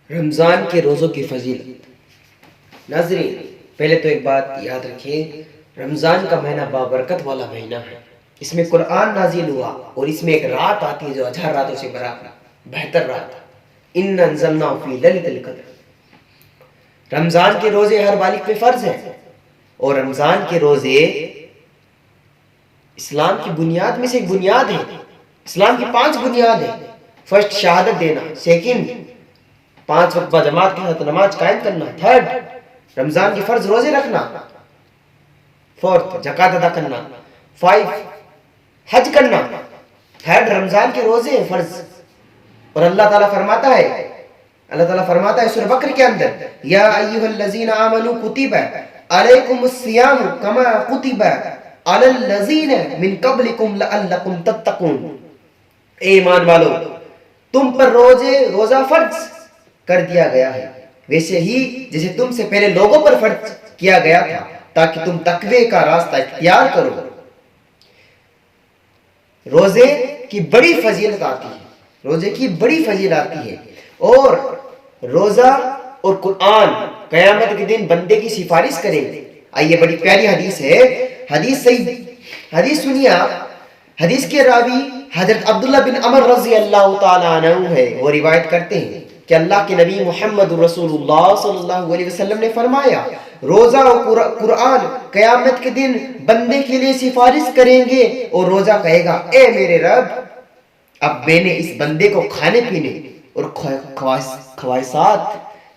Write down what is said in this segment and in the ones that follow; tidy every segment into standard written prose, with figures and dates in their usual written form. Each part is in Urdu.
رمضان کے روزوں کی فضیلت۔ ناظرین، پہلے تو ایک بات یاد رکھیں، رمضان کا مہینہ بابرکت والا مہینہ ہے۔ اس میں قرآن نازل ہوا اور اس میں ایک رات آتی ہے جو 1000 راتوں سے بہتر رات، اِنَّا أَنزَلْنَاهُ فِي لَيْلَةِ الْقَدْرِ۔ رمضان کے روزے ہر بالغ پہ فرض ہیں، اور رمضان کے روزے اسلام کی بنیاد میں سے ایک بنیاد ہے۔ اسلام کی 5 بنیاد ہیں۔ فرسٹ، شہادت دینا۔ سیکنڈ، 5 وقت با جماعت کے ساتھ نماز قائم کرنا۔ تھرڈ، رمضان کے فرض روزے رکھنا۔ فورتھ، زکوٰۃ ادا کرنا۔ 5، حج کرنا۔ تھرڈ، رمضان کے روزے ہیں فرض۔ اور اللہ تعالیٰ فرماتا ہے سورہ بقرہ کے اندر، یا ایھا الذین آمنوا کتب علیکم الصیام کما کتب علی الذین من قبلکم لعلکم تتقون۔ اے ایمان والو، تم پر روزہ فرض کر دیا گیا ہے، ویسے ہی جیسے تم سے پہلے لوگوں پر فرض کیا گیا تھا، تاکہ تم تقوی کا راستہ اختیار کرو۔ روزے کی بڑی فضیلت آتی ہے، اور روزہ اور قرآن قیامت کے دن بندے کی سفارش کریں گے۔ آئیے، بڑی پیاری حدیث ہے، حدیث سنیے آپ۔ حدیث کے راوی حضرت عبداللہ بن عمر رضی اللہ تعالیٰ عنہ ہے۔ وہ روایت کرتے ہیں کہ اللہ کے نبی محمد رسول اللہ صلی اللہ علیہ وسلم نے فرمایا، روزہ اور قرآن قیامت کے دن بندے کے لیے سفارش کریں گے، اور روزہ کہے گا، اے میرے رب، اب میں نے اس بندے کو کھانے پینے اور خواہشات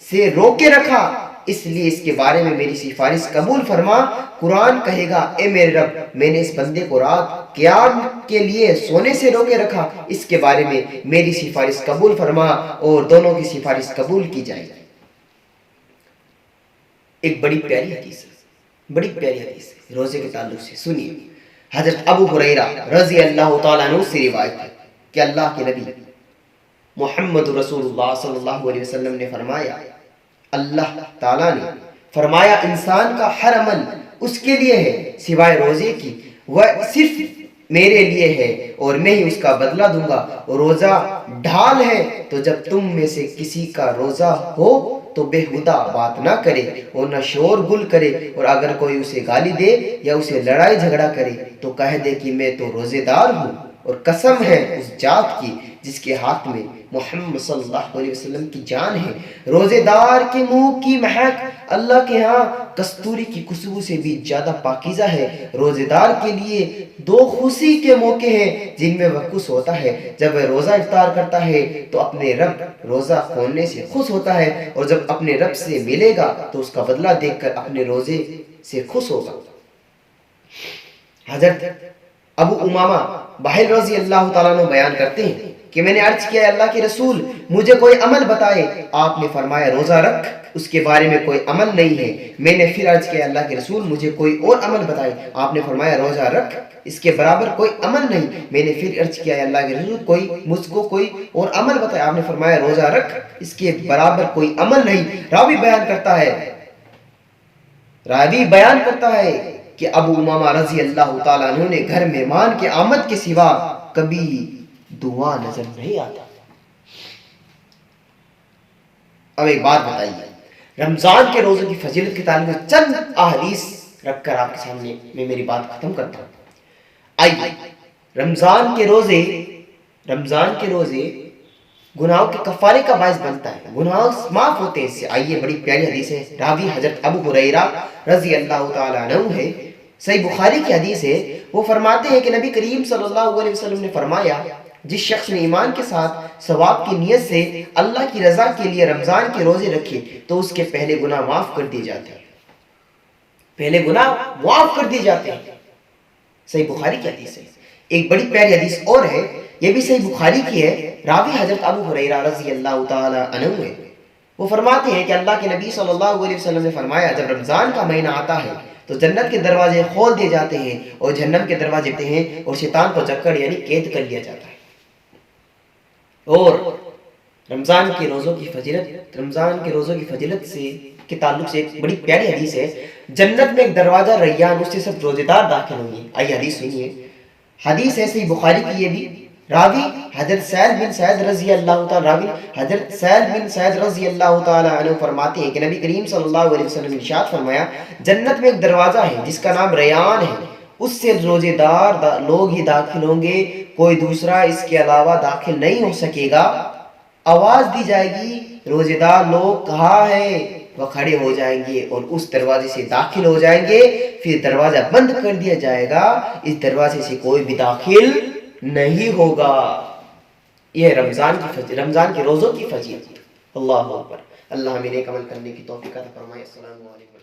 سے روکے رکھا، اس لیے اس کے بارے میں میری سفارش قبول فرما۔ قرآن کہے گا، اے میرے رب، میں نے اس بندے کو رات قیام کے لیے سونے سے روکے رکھا، اس کے بارے میں میری سفارش قبول فرما، اور دونوں کی سفارش قبول کی جائے۔ ایک بڑی پیاری حدیث ہے روزے کے تعلق سے، سنیے۔ حضرت ابو ہریرہ رضی اللہ تعالیٰ عنہ سے روایت ہے کہ اللہ کے نبی محمد رسول اللہ صلی اللہ علیہ وسلم نے فرمایا، اللہ تعالیٰ نے فرمایا، انسان کا ہر عمل اس کے لیے ہے سوائے روزے کی، وہ صرف میرے لیے ہے اور میں ہی اس کا بدلہ دوں گا۔ روزہ ڈھال ہے، تو جب تم میں سے کسی کا روزہ ہو تو بےہودہ بات نہ کرے اور نہ شور گل کرے، اور اگر کوئی اسے گالی دے یا اسے لڑائی جھگڑا کرے تو کہہ دے کہ میں تو روزے دار ہوں، اور قسم ہے اس ذات کی جس کے ہاتھ میں محمد صلی اللہ علیہ وسلم کی جان ہے، روزے دار کے منہ کی مہک اللہ کے ہاں کستوری کی خوشبو سے بھی زیادہ پاکیزہ ہے۔ روزے دار کے لیے 2 خوشی کے موقع ہیں جن میں وہ خوش ہوتا ہے۔ جب وہ روزہ افطار کرتا ہے تو اپنے رب روزہ کھولنے سے خوش ہوتا ہے، اور جب اپنے رب سے ملے گا تو اس کا بدلہ دیکھ کر اپنے روزے سے خوش ہوگا۔ حضرت ابو امامہ باہر رضی اللہ تعالیٰ عنہ بیان کرتے ہیں کہ میں نے عرض کیا، اللہ کے رسول، مجھے کوئی عمل بتائے۔ آپ نے فرمایا، روزہ رکھ، اس کے بارے میں کوئی عمل نہیں ہے۔ میں نے پھر عرض کیا، اللہ کے رسول، مجھے کوئی اور عمل بتائے۔ آپ نے فرمایا، روزہ رکھ، اس کے برابر کوئی عمل نہیں۔ میں نے پھر عرض کیا، اللہ کے رسول، مجھ کو کوئی اور عمل بتائے۔ آپ نے فرمایا، روزہ رکھ، اس کے برابر کوئی عمل نہیں۔ راوی بیان کرتا ہے کہ ابو امامہ رضی اللہ تعالیٰ عنہ نے گھر مہمان کے آمد کے سوا کبھی دعا نظر نہیں آتا۔ اب ایک بات بتائیے، رمضان کے روزوں کی فضیلت کے تعلق میں چند احادیث رکھ کر آپ کے سامنے میں میری بات ختم کرتا ہوں۔ آئیے، رمضان کے روزے گناہوں کے کفارے کا باعث بنتا ہے، گناہ معاف ہوتے ہیں اس سے۔ آئیے، بڑی پیاری حدیث ہے، راوی حضرت ابو ہریرہ رضی اللہ تعالیٰ عنہ ہے، صحیح بخاری کی حدیث ہے۔ وہ فرماتے ہیں کہ نبی کریم صلی اللہ علیہ وسلم نے فرمایا، جس شخص نے ایمان کے ساتھ ثواب کی نیت سے اللہ کی رضا کے لیے رمضان کے روزے رکھے تو اس کے پہلے گناہ معاف کر دیے جاتے ہیں۔ صحیح بخاری کی حدیث ہے۔ ایک بڑی پیاری حدیث اور ہے، یہ بھی صحیح بخاری کی ہے، راوی حضرت ابو ہریرہ رضی اللہ تعالی عنہ ہے۔ وہ فرماتے ہیں کہ اللہ کے نبی صلی اللہ علیہ وسلم نے فرمایا، جب رمضان کا مہینہ آتا ہے تو جنت کے دروازے کھول دیے جاتے ہیں اور جہنم کے دروازے ہوتے ہیں، اور شیطان کو جکڑ یعنی قید کر لیا جاتا ہے۔ اور رمضان کے روزوں کی فضیلت سے کے تعلق سے ایک بڑی پیاری حدیث ہے، جنت میں ایک دروازہ ریان، اس سے سب روزے دار داخل ہوں گے۔ آئیے حدیث سنیے۔ حدیث ہے صحیح بخاری کی، یہ بھی راوی حضرت سعید بن سعید رضی اللہ تعالی عنہ فرماتے ہیں کہ نبی کریم صلی اللہ علیہ وسلم نے ارشاد فرمایا جنت میں ایک دروازہ ہے جس کا نام ریان ہے، اس سے روزے دار لوگ ہی داخل ہوں گے، کوئی دوسرا اس کے علاوہ داخل نہیں ہو سکے گا۔ آواز دی جائے گی روزے دار لوگ کہاں ہیں، وہ کھڑے ہو جائیں گے اور اس دروازے سے داخل ہو جائیں گے، پھر دروازہ بند کر دیا جائے گا، اس دروازے سے کوئی بھی داخل نہیں ہوگا۔ یہ رمضان کے روزوں کی فضیلت۔ اللہ اکبر۔ اللہ ہمیں نیک عمل کرنے کی توفیق عطا فرمائے۔ السلام علیکم۔